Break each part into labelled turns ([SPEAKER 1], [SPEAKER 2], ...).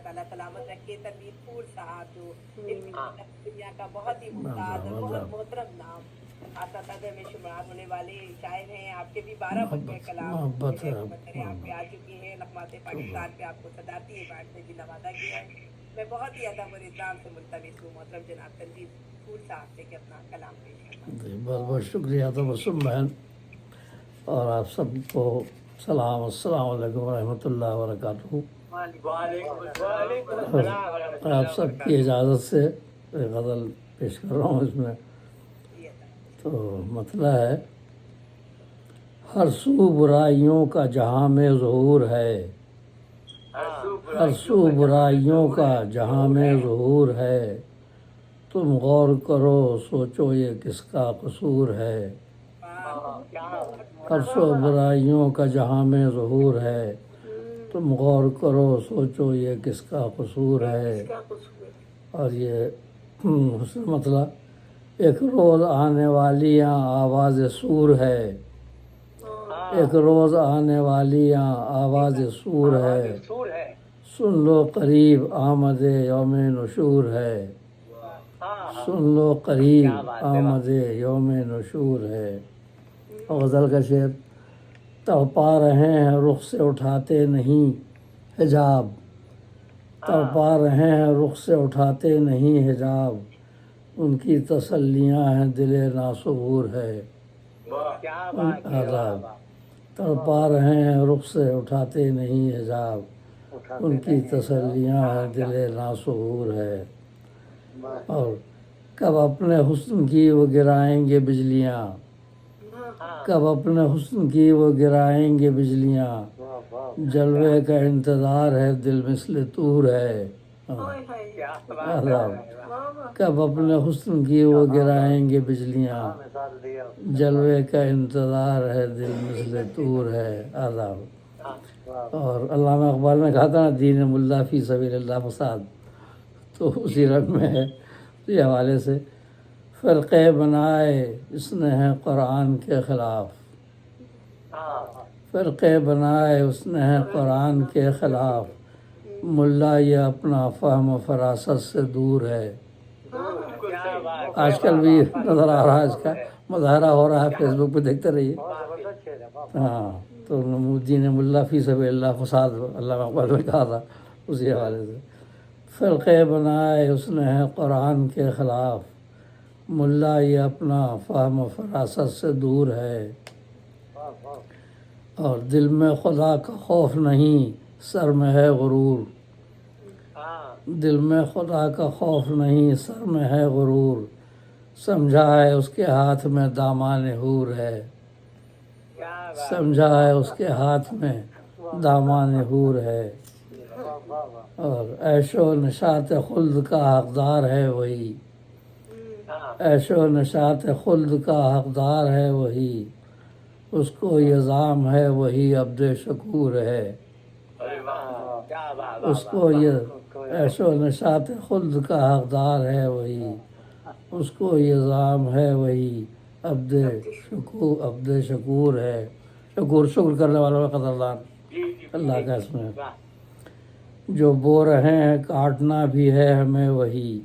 [SPEAKER 1] تعالیٰ سلامت رکھے تنویر پور صاحب جو دنیا کا بہت ہی ممتاز اور بہت محترم نام اساتذہ میں شمار ہونے والے شاعر ہیں. آپ کے بھی 12 بنتے کلام کرے آپ پہ آ چکی ہیں. نغمات پاکستان پہ آپ کو صدارتی ایوارڈ سے بھی نوازا گیا ہے. میں بہت ہی ادب اور احترام سے ملتمس ہوں محترم جناب تنویر پور صاحب سے کہ اپنا کلام پیش کریں.
[SPEAKER 2] بہت بہت شکریہ تبسم بہن، اور آپ سب کو سلام. السلام علیکم ورحمۃ اللہ وبرکاتہ. آپ سب کی اجازت سے ایک غزل پیش کر رہا ہوں. اس میں تو مسئلہ ہے: ہر سو برائیوں کا جہاں میں ظہور ہے، ہر سو برائیوں کا جہاں میں ظہور ہے، تم غور کرو سوچو یہ کس کا قصور ہے. ہر سو برائیوں کا جہاں میں ظہور ہے، تم غور کرو سوچو یہ کس کا قصور ہے. اور یہ حسن مطلب: ایک روز آنے والی یہاں آواز سور ہے، ایک روز آنے والی یہاں آواز سور ہے، سن لو قریب آمد یوم نشور ہے، سن لو قریب آمد یوم نشور ہے. غزل کا شعر: تڑپا رہے ہیں رخ سے اٹھاتے نہیں حجاب، تڑپا رہے ہیں رخ سے اٹھاتے نہیں حجاب، ان کی تسلیاں ہیں دل ناصبور ہے. عذاب تڑپا رہے ہیں رخ سے اٹھاتے نہیں حجاب، ان کی تسلیاں ہیں دل ناصبور ہے. اور کب اپنے حسن کی وہ گرائیں گے بجلیاں، کب اپنے حسن کی وہ گرائیں گے بجلیاں، جلوے کا انتظار ہے دل مثل طور ہے. کب اپنے حسن کی وہ گرائیں گے بجلیاں، جلوے کا انتظار ہے دل مثل طور ہے. عذاب. اور علامہ اقبال نے کہا تھا نا: دین ملا فی سبیل اللہ فساد. تو اسی رنگ میں ہے یہ حوالے سے: فرقے بنائے اس نے ہے قرآن کے خلاف، فرقے بنائے اس نے ہے قرآن کے خلاف، ملا یہ اپنا فہم و فراست سے دور ہے. آج کل بھی نظر آ رہا ہے، اس کا مظاہرہ ہو رہا ہے، فیس بک پہ دیکھتے رہیے. ہاں، تو دین ملا فی سبیل اللہ فساد علامہ اقبال نے کہا تھا اسی حوالے سے. فرقے بنائے اس نے ہے قرآن کے خلاف، ملا یہ اپنا فہم و فراست سے دور ہے. اور دل میں خدا کا خوف نہیں سر میں ہے غرور، دل میں خدا کا خوف نہیں سر میں ہے غرور، سمجھا ہے اس کے ہاتھ میں دامان حور ہے، سمجھا ہے اس کے ہاتھ میں دامان حور ہے. اور عیش و نشاط خلد کا حقدار ہے وہی، عیش و نشاط خلد کا حقدار ہے وہی، اس کو یہ ظام ہے وہی عبد شکور ہے. اس کو یہ عیش و نشاط خلد کا حقدار ہے وہی، اس کو یہ ظام ہے وہی عبد شکور ہے. شکر کرنے والوں کا قدردان اللہ کا اسم ہے. جو بو رہے ہیں کاٹنا بھی ہے ہمیں وہی،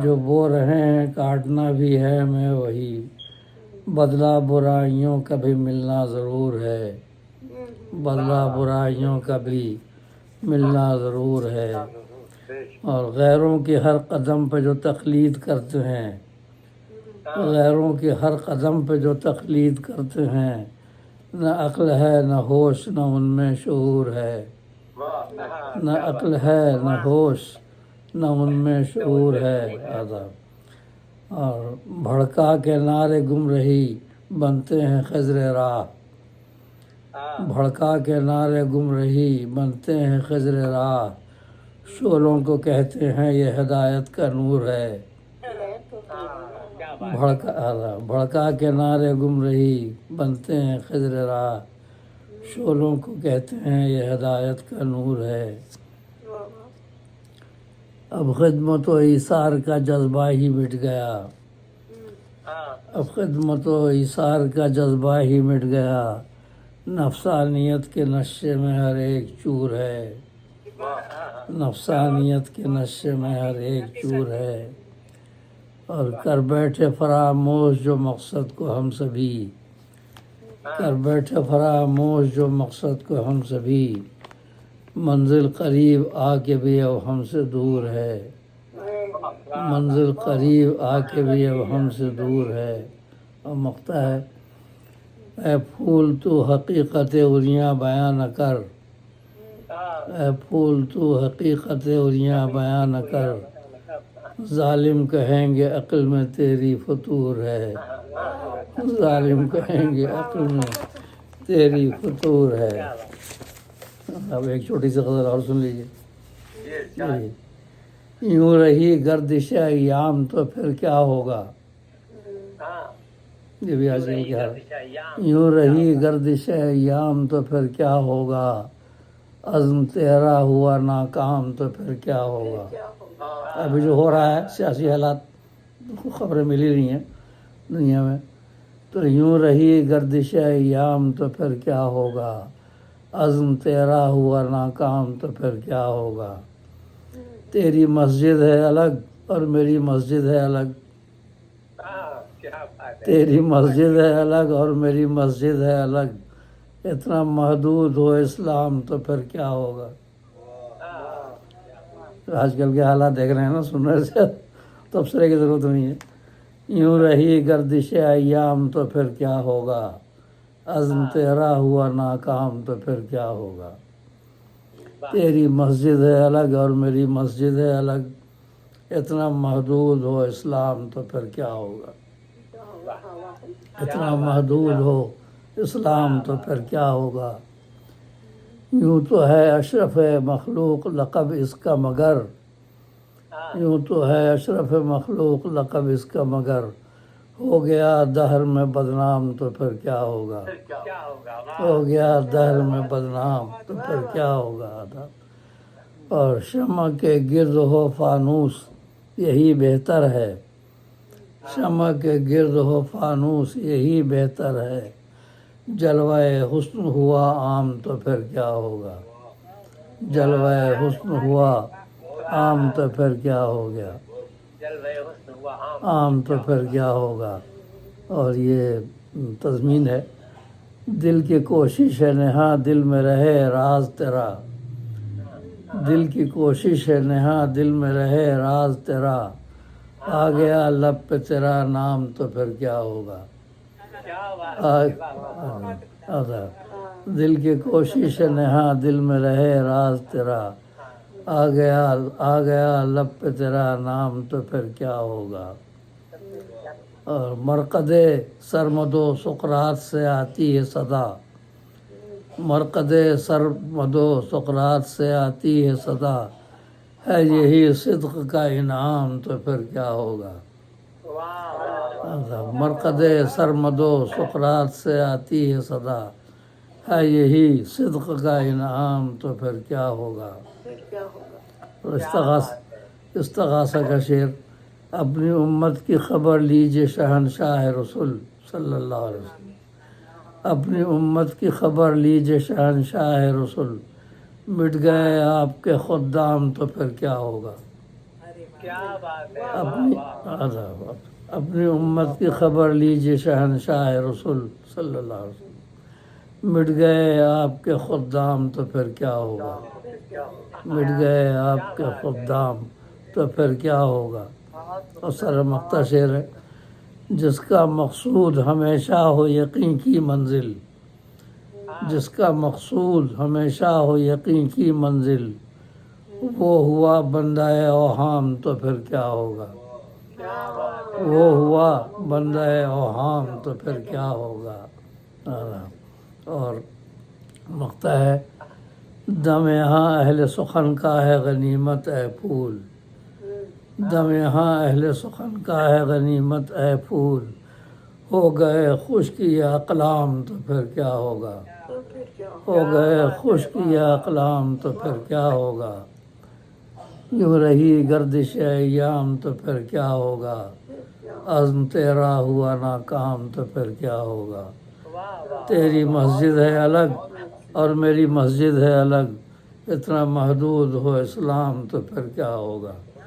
[SPEAKER 2] جو بو رہے ہیں کاٹنا بھی ہے ہمیں وہی، بدلہ برائیوں کا بھی ملنا ضرور ہے، بدلہ برائیوں کا بھی ملنا ضرور ہے. اور غیروں کی ہر قدم پہ جو تقلید کرتے ہیں، غیروں کی ہر قدم پہ جو تقلید کرتے ہیں، نہ عقل ہے نہ ہوش نہ ان میں شعور ہے، نہ عقل ہے نہ ہوش نہ ان میں شعور ہے. آداب. اور بھڑکا کے نعرے گم رہی بنتے ہیں خضر راہ، بھڑکا کے نعرے گم رہی بنتے ہیں خضر راہ، شعلوں کو کہتے ہیں یہ ہدایت کا نور ہے. بھڑکا کے نعرے گم رہی بنتے ہیں خضر راہ، شعلوں کو کہتے ہیں یہ ہدایت کا نور ہے. اب خدمت و ایثار کا جذبہ ہی مٹ گیا، اب خدمت و ایثار کا جذبہ ہی مٹ گیا، نفسانیت کے نشے میں ہر ایک چور ہے، نفسانیت کے نشے میں ہر ایک چور ہے، اور کر بیٹھے فراموش جو مقصد کو ہم سبھی، کر بیٹھے فراموش جو مقصد کو ہم سبھی، منزل قریب آ کے بھی اب ہم سے دور ہے، منزل قریب آ کے بھی اب ہم سے دور ہے۔ اور مقطع ہے، اے پھول تو حقیقت اریاں بیاں نہ کر، اے پھول تو حقیقت اریاں بیاں نہ کر، ظالم کہیں گے عقل میں تیری فطور ہے، ظالم کہیں گے عقل میں تیری فطور ہے۔ اب ایک چھوٹی سی غزل اور سن لیجیے۔ یوں رہی گردش ایام تو پھر کیا ہوگا، یہ بھی آج کل کیا ہے، یوں رہی گردش ایام تو پھر کیا ہوگا، عزم تیرا ہوا ناکام تو پھر کیا ہوگا۔ ابھی جو ہو رہا ہے سیاسی حالات خبریں مل ہی رہی ہیں دنیا میں، تو یوں رہی گردش ایام تو پھر کیا ہوگا، عزم تیرا ہوا ناکام تو پھر کیا ہوگا۔ تیری مسجد ہے الگ اور میری مسجد ہے الگ، تیری مسجد ہے الگ اور میری مسجد ہے الگ، اتنا محدود ہو اسلام تو پھر کیا ہوگا۔ آج کل کے حالات دیکھ رہے ہیں نا، سن رہے سے تبصرے کی ضرورت نہیں ہے۔ یوں رہی گردش ایام تو پھر کیا ہوگا، عزم تیرا ہوا ناکام تو پھر کیا ہوگا۔ تیری مسجد ہے الگ اور میری مسجد ہے الگ، اتنا محدود ہو اسلام تو پھر کیا ہوگا، اتنا محدود ہو اسلام تو پھر کیا ہوگا۔ یوں تو ہے اشرف مخلوق لقب اس کا مگر، یوں تو ہے اشرف مخلوق لقب اس کا مگر، ہو گیا دہر میں بدنام تو پھر کیا ہوگا، ہو گیا دہر میں بدنام تو پھر کیا ہوگا۔ اور شمع کے گرد ہو فانوس یہی بہتر ہے، شمع کے گرد ہو فانوس یہی بہتر ہے، جلوہ حسن ہوا عام تو پھر کیا ہوگا، جلوہ حسن ہوا عام تو پھر کیا ہو گیا، عام تو پھر کیا ہوگا۔ اور یہ تضمین ہے، دل کی کوشش ہے نہاں دل میں رہے راز تیرا، دل کی کوشش ہے نہاں دل میں رہے راز تیرا، آ گیا لب پہ تیرا نام تو پھر کیا ہوگا، دل کی کوشش ہے نہاں دل میں رہے راز تیرا، آ گیا لب پہ تیرا نام تو پھر کیا ہوگا۔ اور مرقد سرمد و سقراط سے آتی ہے صدا، مرقد سرمد و سقراط سے آتی ہے صدا، ہے یہی صدق کا انعام تو پھر کیا ہوگا۔ مرقد سرمد و سقراط سے آتی ہے صدا، ہے یہی صدق کا انعام تو پھر کیا ہوگا۔ استغاثہ کا شعر، اپنی امت کی خبر لیجئے شہنشاہ رسول صلی اللہ علیہ وسلم، اپنی امت کی خبر لیجئے شہنشاہ رسول، مٹ گئے آپ کے خدام تو پھر کیا ہوگا۔ اپنی امت کی خبر لیجئے شہنشاہ رسول صلی اللہ علیہ وسلم، مٹ گئے آپ کے خدام تو پھر کیا ہوگا، مٹ گئے آپ کے خدام تو پھر کیا ہوگا۔ اور سر مقطع شعر ہے، جس کا مقصود ہمیشہ ہو یقین کی منزل، جس کا مقصود ہمیشہ ہو یقین کی منزل، وہ ہوا بندہ اوہام تو پھر کیا ہوگا، وہ ہوا بندہ اوہام تو پھر کیا ہوگا۔ اور مقطع ہے، دم یہاں اہل سخن کا ہے غنیمت اے پھول، دم یہاں اہل سخن کا ہے غنیمت اے پھول، ہو گئے خشک یہ اقلام تو پھر کیا ہوگا، ہو گئے خشک یہ اقلام تو پھر کیا ہوگا۔ یوں رہی گردش ایام تو پھر کیا ہوگا، عزم تیرا ہوا ناکام تو پھر کیا ہوگا۔ تیری مسجد ہے الگ اور میری مسجد ہے الگ، اتنا محدود ہو اسلام تو پھر کیا ہوگا،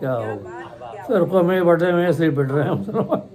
[SPEAKER 2] کیا ہوگا۔ فرقوں میں بٹے میں اس لیے بٹ رہے ہیں مسلمان،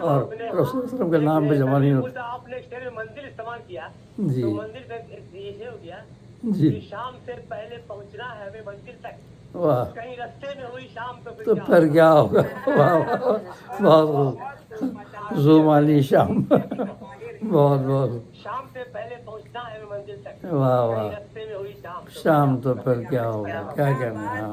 [SPEAKER 2] اور رسول اللہ علیہ وسلم کے نام پہ جمع نہیں ہوتا۔
[SPEAKER 3] آپ نے شہر میں منزل استعمال کیا
[SPEAKER 2] جی
[SPEAKER 3] تو منزل تک یہ ہو گیا
[SPEAKER 2] جی
[SPEAKER 3] کہ شام سے پہلے پہنچنا ہے ہمیں منزل تک،
[SPEAKER 2] واہ،
[SPEAKER 3] کہیں رستے میں ہوئی شام تو
[SPEAKER 2] تو پھر کیا ہوگا۔ واہ واہ، بہت خوب، زومالی شام، بہت بہت
[SPEAKER 3] شام سے پہلے پہنچنا ہے ہمیں منزل تک،
[SPEAKER 2] واہ
[SPEAKER 3] کہیں
[SPEAKER 2] واہ،
[SPEAKER 3] رستے میں ہوئی شام تو
[SPEAKER 2] شام تو پھر کیا ہوگا، کیا کہنا ہے۔ ہاں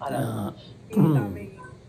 [SPEAKER 2] ہاں،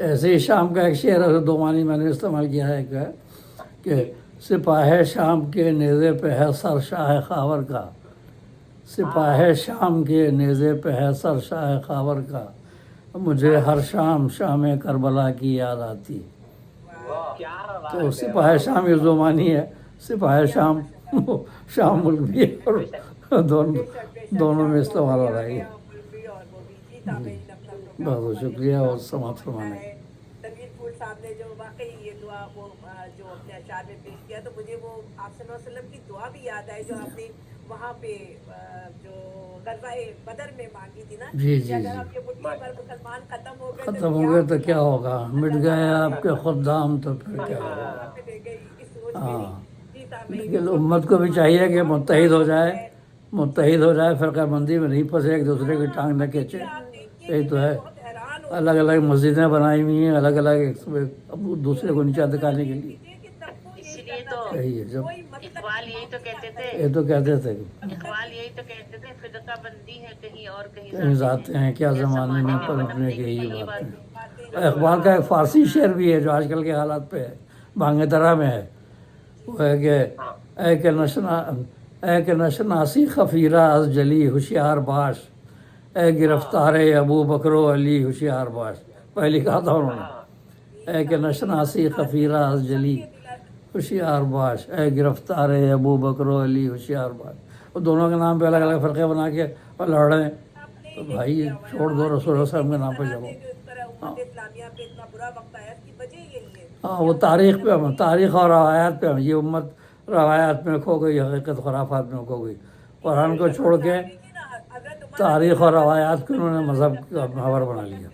[SPEAKER 2] ایسے ہی شام کا ایک شعر ہے، دو معنی میں نے استعمال کیا ہے کہ سپاہ شام کے نیزے پہ ہے سر شاہ خاور کا، سپاہ شام کے نیزے پہ ہے سر شاہ خاور کا، مجھے ہر شام شام کربلا کی یاد آتی۔
[SPEAKER 3] کیا
[SPEAKER 2] تو سپاہ شام یہ دو معنی ہے، سپاہ شام شام ملک بھی ہے اور دونوں میں استعمال ہو رہا ہے۔ بہت بہت شکریہ اور سماعت فرمانے۔
[SPEAKER 1] تنویر پھول صاحب نے جو واقعی یہ دعا وہ جو اپنے اشعار میں پیش کیا تو مجھے وہ آپ صلی اللہ علیہ وسلم کی دعا بھی یاد آئی جو آپ نے وہاں پہ جو غزوہ بدر میں مانگی تھی نا،
[SPEAKER 2] جی جی
[SPEAKER 1] کہ اگر
[SPEAKER 2] جی،
[SPEAKER 1] آپ کے مٹھی پر مسلمان ختم ہو گئے
[SPEAKER 2] ختم ہو گئے تو کیا ہوگا، مٹ گئے آپ کے خدام تو پھر کیا ہوگا۔ ہاں، لیکن امت کو بھی چاہیے کہ متحد ہو جائے، متحد ہو جائے، فرقہ بندی میں نہیں پھنسے، ایک دوسرے کی ٹانگ نہ کھینچے۔ یہی تو ہے، الگ الگ مسجدیں بنائی ہوئی ہیں، الگ الگ دوسرے کو نیچا دکھانے کے لیے۔
[SPEAKER 4] اسی لیے تو
[SPEAKER 2] یہی ہے، جب
[SPEAKER 4] اقبال یہی تو کہتے تھے،
[SPEAKER 2] یہ تو کہتے تھے
[SPEAKER 4] اقبال یہی تو کہتے تھے، فرقہ بندی ہے کہیں اور
[SPEAKER 2] کہیں ذاتے ہیں کیا زمانے میں پلٹنے کی یہی بات ہے۔ اقبال کا ایک فارسی شعر بھی ہے جو آج کل کے حالات پہ ہے، بانگ درا میں ہے، وہ ہے کہ اے کہ نشناسی خفیرہ از جلی ہوشیار باش، اے گرفتار ابو بکر و علی ہوشیار باش۔ پہلے کہا تھا انہوں نے، اے کہ نشناسی خفیرہ از جلی ہوشیار باش، اے گرفتار ابو بکر و علی ہوشیار باش۔ وہ دونوں کے نام پہ الگ الگ فرقے بنا کے اور لڑ رہے ہیں، تو بھائی یہ چھوڑ دو، رسول اللہ صلی اللہ علیہ وسلم کے نام پہ جاؤ۔
[SPEAKER 1] اسلامیہ پہ اتنا برا وقت آیا اس کی وجہ یہی ہے۔
[SPEAKER 2] ہاں، وہ تاریخ پہ ہم، تاریخ اور روایات پہ ہم، یہ امت روایات میں کھو گئی، حقیقت خرافات میں کھو گئی۔ قرآن کو چھوڑ کے تاریخ اور روایات کو انہوں نے مذہب کا محور بنا لیا۔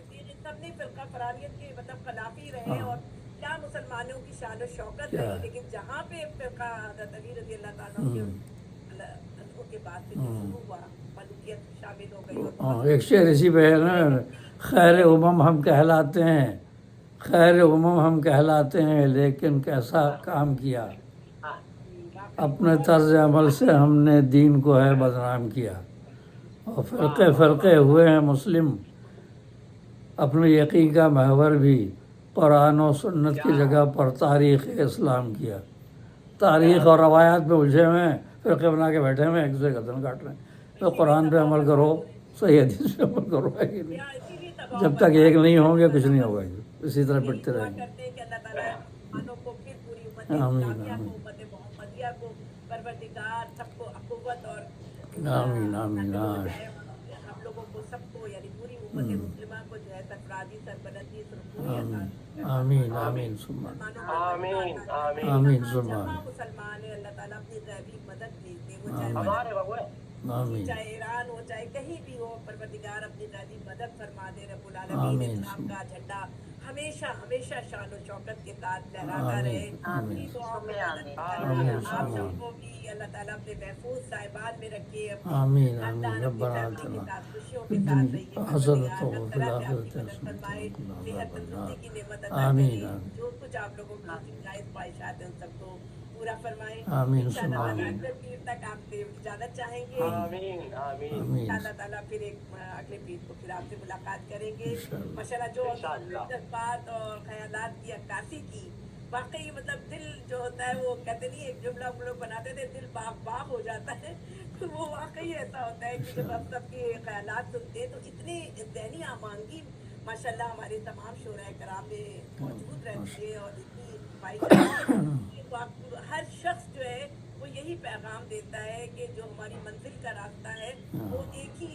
[SPEAKER 1] سب نے فرقہ فراریت کے مطلب خلافی رہے اور کیا مسلمانوں کی شان و شوکت رہی، لیکن جہاں پہ فرقہ حضرت علی رضی اللہ تعالیٰ کے بعد سے جو شروع ہوا ملوکیت شامل ہو گئی۔
[SPEAKER 2] ہاں، ایک شعر اسی پہ ہے نا، خیر امم ہم کہلاتے ہیں، خیر امم ہم کہلاتے ہیں، لیکن کیسا کام کیا، اپنے طرز عمل سے ہم نے دین کو ہے بدنام کیا، اور فرقے فرقے ہوئے ہیں مسلم، اپنے یقین کا محور بھی قرآن و سنت کی جگہ پر تاریخ اسلام کیا۔ تاریخ اور روایات میں الجھے ہوئے ہیں، فرقے بنا کے بیٹھے ہوئے ہیں، ایک دوسرے کا گردن کاٹ رہے ہیں۔ تو قرآن پہ عمل کرو، صحیح حدیث پہ عمل کرو، ہے کہ نہیں؟ جب تک ایک نہیں ہوں گے کچھ نہیں ہوگا، اسی طرح پڑھتے رہیں گے۔
[SPEAKER 1] کرتے ہیں کہ اللہ تعالیٰ مسلمانوں کو پھر پوری امت
[SPEAKER 2] آمین
[SPEAKER 1] اسلامیہ
[SPEAKER 2] آمین
[SPEAKER 1] کو، امت محمدیہ کو، پروردگار سب کو اخوت اور
[SPEAKER 2] آمین آمین آمین
[SPEAKER 1] ہم لوگوں کو سب کو یعنی پوری امت مسلمہ کو جو ہے سرفرازی سربلندی سرکوئی
[SPEAKER 2] آمین آمین ثم
[SPEAKER 3] آمین آمین
[SPEAKER 2] آمین ثم
[SPEAKER 1] جہاں مسلمان ہے اللہ تعالیٰ اپنی غیبی مدد دیتے، وہ چاہے
[SPEAKER 3] ہمارے بابو
[SPEAKER 2] آمین
[SPEAKER 1] چاہے ایران ہو چاہے کہیں بھی ہو، پروردگار اپنی غیبی مدد فرما دے۔ رب العالمین
[SPEAKER 2] آمین۔
[SPEAKER 1] اسلام کا جھنڈا ہمیشہ ہمیشہ شان و شوکت کے ساتھ لہراتا رہے۔
[SPEAKER 2] آمین۔
[SPEAKER 1] اپنی دعاؤں میں مدد
[SPEAKER 2] آمین۔
[SPEAKER 1] کرے۔ آپ سب کو بھی اللہ تعالیٰ اپنے محفوظ صاحبان میں رکھے، اپنے
[SPEAKER 2] آمین آمین
[SPEAKER 1] خاندان، اپنی
[SPEAKER 2] ربنا
[SPEAKER 1] فیملی کے
[SPEAKER 2] آتنا
[SPEAKER 1] ساتھ خوشیوں کے ساتھ رہیے۔
[SPEAKER 2] حسنۃ
[SPEAKER 1] پروردگار
[SPEAKER 2] وفی
[SPEAKER 1] ہر طرح سے آپ کی
[SPEAKER 2] الآخرۃ
[SPEAKER 1] مدد فرمائے،
[SPEAKER 2] حسنۃ
[SPEAKER 1] صحت
[SPEAKER 2] وقنا عذاب
[SPEAKER 1] تندرستی کی نعمت
[SPEAKER 2] النار۔
[SPEAKER 1] عطا
[SPEAKER 2] آمین
[SPEAKER 1] کرے،
[SPEAKER 2] آمین
[SPEAKER 1] جو کچھ آپ لوگوں کی جائز خواہشات ہیں ان سب کو پورا فرمائے۔
[SPEAKER 2] آمین
[SPEAKER 1] انشاءاللہ
[SPEAKER 2] ثم
[SPEAKER 1] تعالیٰ
[SPEAKER 2] آمین۔
[SPEAKER 1] اگلے پیر تک آپ سے اجازت چاہیں گے۔
[SPEAKER 3] آمین آمین
[SPEAKER 2] آمین
[SPEAKER 1] اللہ تعالیٰ پھر ایک اگلے پیر کو پھر آپ سے ملاقات کریں گے
[SPEAKER 2] انشاءاللہ۔
[SPEAKER 1] ماشاءاللہ۔ جو جذبات اور خیالات کی عکاسی کی، واقعی مطلب دل جو ہوتا ہے وہ کہتے نہیں، ایک جملہ ہم لوگ بناتے تھے، دل باغ باغ ہو جاتا ہے، تو وہ واقعی ایسا ہوتا ہے کہ جب ہم سب کے خیالات سنتے ہیں تو اتنی ذہنی آمادگی ماشاءاللہ ہمارے تمام شعراء کرام میں موجود رہتی ہے، اور اتنی ہر شخص جو ہے وہ یہی پیغام دیتا ہے کہ جو ہماری منزل کا راستہ ہے وہ ایک ہی